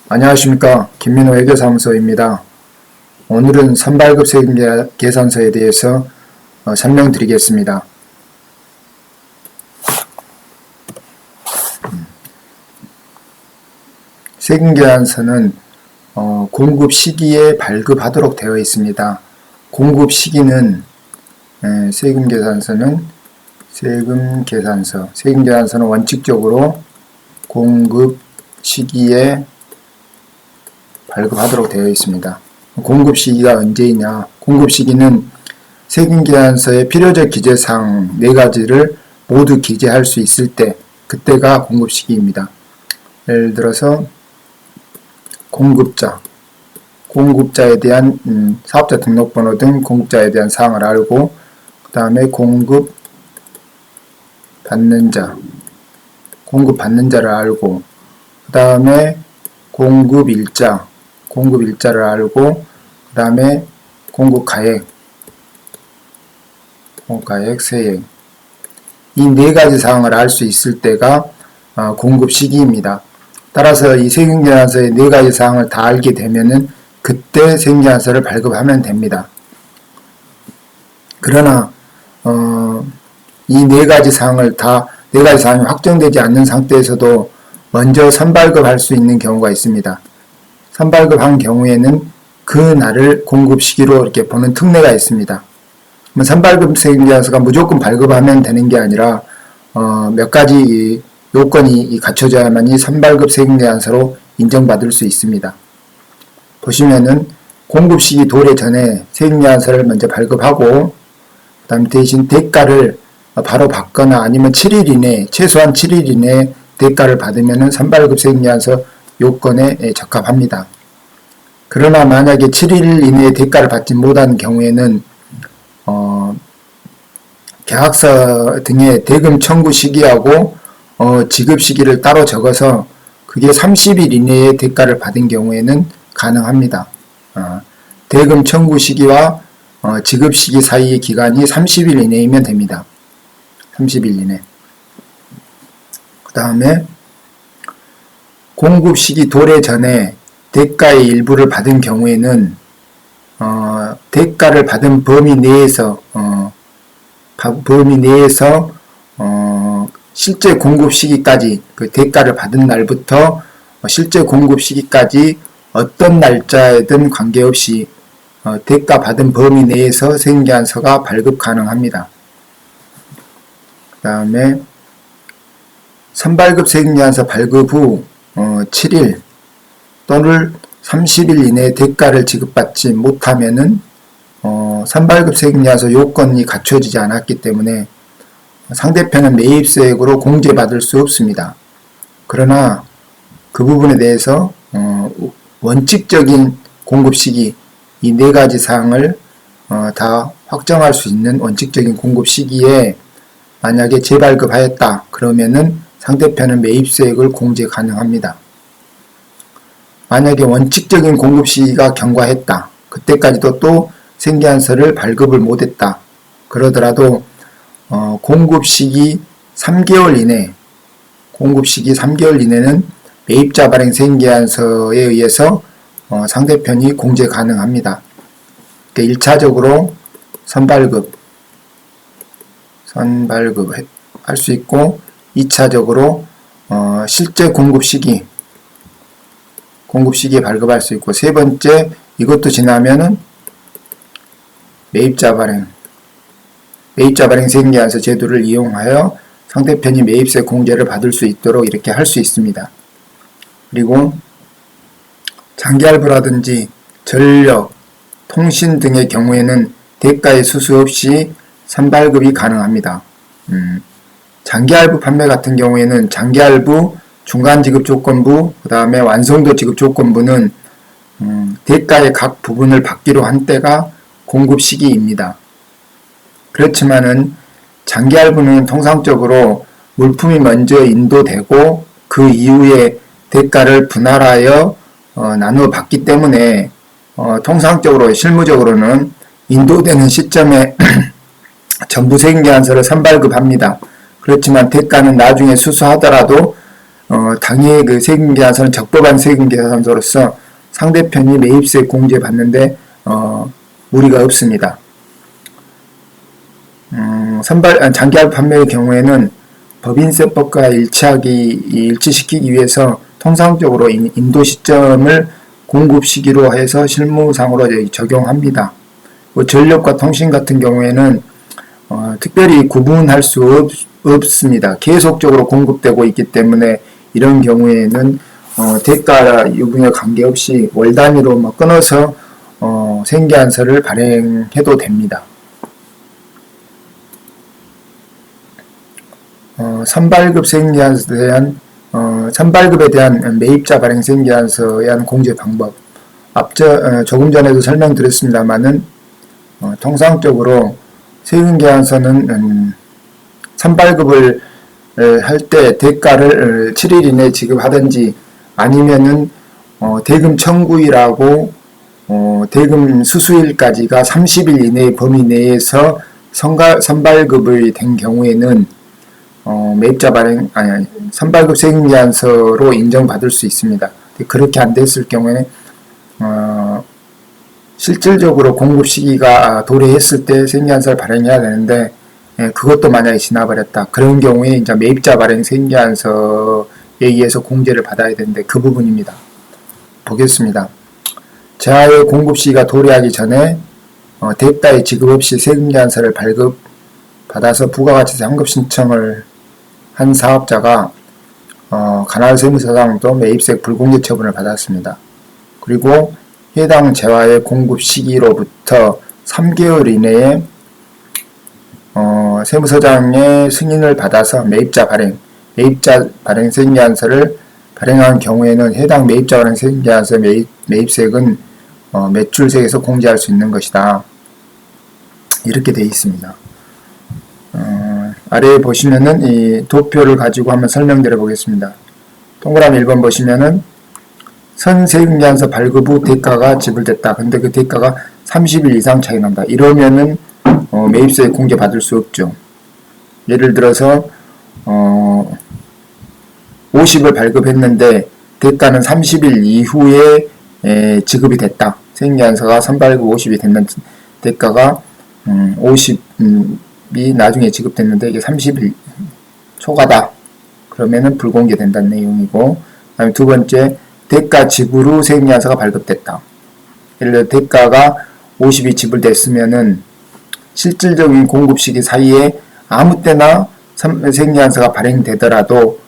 안녕하십니까. 김민호 회계사무소입니다. 오늘은 선발급 세금 계산서에 대해서 설명드리겠습니다. 세금계산서는 공급 시기에 발급하도록 되어 있습니다. 공급 시기는 세금계산서는 원칙적으로 공급 시기에 발급하도록 되어 있습니다. 공급 시기가 언제이냐? 공급 시기는 세금계산서의 필요적 기재사항 4가지를 모두 기재할 수 있을 때, 그때가 공급 시기입니다. 예를 들어서 공급자에 대한 사업자 등록번호 등 공급자에 대한 사항을 알고, 그 다음에 공급 받는 자를 알고, 그 다음에 공급일자를 알고, 그 다음에 공급가액, 세액, 이 4가지 사항을 알 수 있을 때가 공급 시기입니다. 따라서 이 세금계산서의 4가지 사항을 다 알게 되면은 그때 세금계산서를 발급하면 됩니다. 그러나 이 4가지 사항이 확정되지 않는 상태에서도 먼저 선발급할 수 있는 경우가 있습니다. 선발급한 경우에는 그 날을 공급 시기로 이렇게 보는 특례가 있습니다. 선발급 세금계산서가 무조건 발급하면 되는 게 아니라 몇 가지 요건이 갖춰져야만이 선발급 세금계산서로 인정받을 수 있습니다. 보시면은 공급 시기 도래 전에 세금계산서를 먼저 발급하고, 그 다음 대신 대가를 바로 받거나 아니면 7일 이내, 최소한 7일 이내 대가를 받으면은 선발급 세금계산서 요건에 적합합니다. 그러나 만약에 7일 이내에 대가를 받지 못한 경우에는 계약서 등의 대금 청구 시기하고 지급 시기를 따로 적어서 그게 30일 이내에 대가를 받은 경우에는 가능합니다. 대금 청구 시기와 지급 시기 사이의 기간이 30일 이내이면 됩니다. 30일 이내. 그 다음에 공급 시기 도래 전에 대가의 일부를 받은 경우에는 대가를 받은 범위 내에서 실제 공급 시기까지, 그 대가를 받은 날부터 실제 공급 시기까지 어떤 날짜에든 관계없이 대가 받은 범위 내에서 세금계산서가 발급 가능합니다. 그 다음에 선발급 세금계산서 발급 후 7일 또는 30일 이내에 대가를 지급받지 못하면은 선발급 세금계산서 요건이 갖춰지지 않았기 때문에 상대편은 매입세액으로 공제받을 수 없습니다. 그러나 그 부분에 대해서 원칙적인 공급시기, 이 4가지 사항을 다 확정할 수 있는 원칙적인 공급시기에 만약에 재발급하였다 그러면은 상대편은 매입세액을 공제 가능합니다. 만약에 원칙적인 공급시기가 경과했다, 그때까지도 또 세금계산서를 발급을 못했다 그러더라도 공급시기 3개월 이내는 매입자 발행 세금계산서에 의해서 상대편이 공제 가능합니다. 그러니까 1차적으로 선발급 할 수 있고, 2차적으로 실제 공급시기에 발급할 수 있고, 세 번째 이것도 지나면은 매입자 발행 세금계산서 제도를 이용하여 상대편이 매입세 공제를 받을 수 있도록 이렇게 할 수 있습니다. 그리고 장기할부라든지 전력, 통신 등의 경우에는 대가의 수수 없이 선발급이 가능합니다. 장기할부 판매 같은 경우에는 장기할부, 중간지급조건부, 그 다음에 완성도 지급조건부는 대가의 각 부분을 받기로 한 때가 공급시기입니다. 그렇지만은 장기할부는 통상적으로 물품이 먼저 인도되고 그 이후에 대가를 분할하여 나누어 받기 때문에 통상적으로 실무적으로는 인도되는 시점에 전부 세금계산서를 선발급합니다. 그렇지만 대가는 나중에 수수하더라도 당해 그 세금계산서는 적법한 세금계산서로서 상대편이 매입세 공제 받는데 무리가 없습니다. 장기할 판매의 경우에는 법인세법과 일치시키기 위해서 통상적으로 인도 시점을 공급 시기로 해서 실무상으로 적용합니다. 전력과 통신 같은 경우에는 특별히 구분할 수 없습니다. 계속적으로 공급되고 있기 때문에 이런 경우에는 대가 유무에 관계없이 월 단위로 끊어서 생계안서를 발행해도 됩니다. 선발급 생계안서에 대한 선발급에 대한 매입자 발행 생계안서에 대한 공제 방법. 조금 전에도 설명드렸습니다만은 통상적으로 세금계산서는 선발급을 할 때 대가를 7일 이내에 지급하든지 아니면은 대금 청구일하고 대금 수수일까지가 30일 이내의 범위 내에서 선발급이 된 경우에는 매입자 발행 선발급 세금계산서로 인정받을 수 있습니다. 그렇게 안 됐을 경우에는 실질적으로 공급 시기가 도래했을 때 세금계산서를 발행해야 되는데 그것도 만약에 지나버렸다. 그런 경우에 이제 매입자 발행 세금계산서에 의해서 공제를 받아야 되는데 그 부분입니다. 보겠습니다. 재화의 공급 시기가 도래하기 전에 대가의 지급 없이 세금계산서를 발급받아서 부가가치세 환급 신청을 한 사업자가 관할 세무서장도 매입세 불공제 처분을 받았습니다. 그리고 해당 재화의 공급 시기로부터 3개월 이내에 세무서장의 승인을 받아서 매입자 발행 세금계산서를 발행한 경우에는 해당 매입자 발행 세금계산서 매입세액은 매출세에서 공제할 수 있는 것이다. 이렇게 되어 있습니다. 아래에 보시면은 이 도표를 가지고 한번 설명드려 보겠습니다. 동그라미 1번 보시면은 선 세금계산서 발급 후 대가가 지불됐다. 근데 그 대가가 30일 이상 차이 난다. 이러면은 매입세 공제 받을 수 없죠. 예를 들어서 50을 발급했는데 대가는 30일 이후에 지급이 됐다. 세금계산서가 선발급 50이 됐는 대가가 50이 나중에 지급됐는데 이게 30일 초과다. 그러면은 불공제된다는 내용이고, 그다음에 두 번째 대가 지불 후 세금계산서가 발급됐다. 예를 들어 대가가 50이 지불됐으면은 실질적인 공급 시기 사이에 아무 때나 세금계산서가 발행되더라도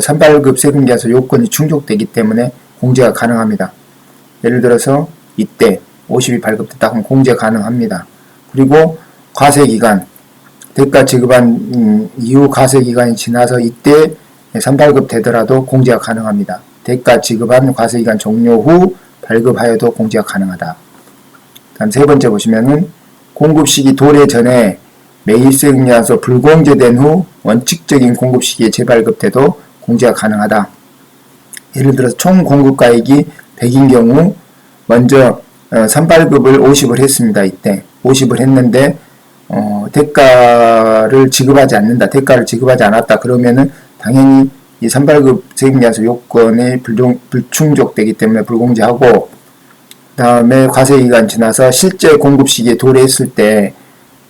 선발급 세금계산서 요건이 충족되기 때문에 공제가 가능합니다. 예를 들어서 이때 50이 발급됐다 하면 공제 가능합니다. 그리고 과세기간, 대가 지급한 이후 과세기간이 지나서 이때 선발급 되더라도 공제가 가능합니다. 대가 지급한 과세기간 종료 후 발급하여도 공제가 가능하다. 다음 세 번째 보시면은 공급 시기 도래 전에 매입세금계산서 불공제된 후 원칙적인 공급 시기에 재발급돼도 공제가 가능하다. 예를 들어서 총 공급가액이 100인 경우 먼저 선발급을 50을 했습니다. 이때 50을 했는데 대가를 지급하지 않는다. 대가를 지급하지 않았다. 그러면은 당연히 이 선발급 세금계산서 요건이 불충족되기 때문에 불공제하고, 그 다음에 과세기간 지나서 실제 공급 시기에 도래했을 때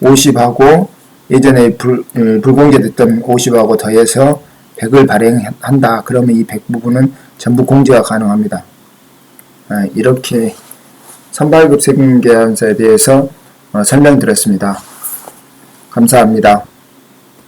50하고 예전에 불공제됐던 50하고 더해서 100을 발행한다. 그러면 이 100 부분은 전부 공제가 가능합니다. 이렇게 선발급 세금계산서에 대해서 설명드렸습니다. 감사합니다.